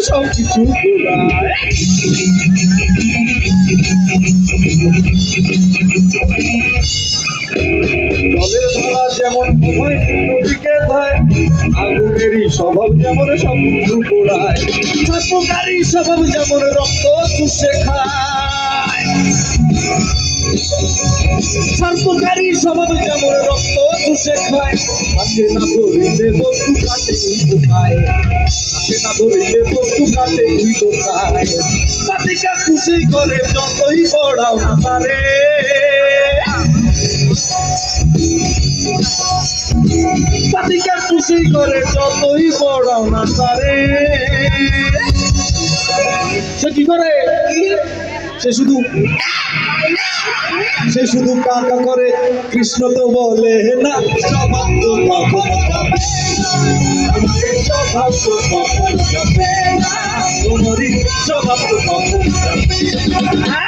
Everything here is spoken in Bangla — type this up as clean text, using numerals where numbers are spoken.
সব কিছু গোড়ায়। জলের ধারা যেমন নদীকে ধায়, আগুনেরই স্বভাব যেমন সব কিছু গোড়ায়। ছাত্রকারী স্বভাব যেমন রক্ত চুষে খায়, ছাত্রকারী স্বভাব যেমন রক্ত চুষে খায়। হাতে না ধরিলে বস্তু কাটে কোথায়, হাতে না ধরিলে বস্তু কাটে কোথায়। পাতিকা খুশি করে যতই পড়াও না পারে, পাতিকা খুশি করে যতই পড়াও না পারে। সে কি করে? সে শুধু কাকা করে, কৃষ্ণ তো বলে না। স্বভাব তো কখনো যাবে না, স্বভাব তো কখনো যাবে না, তোমারই স্বভাব তো কখনো যাবে না।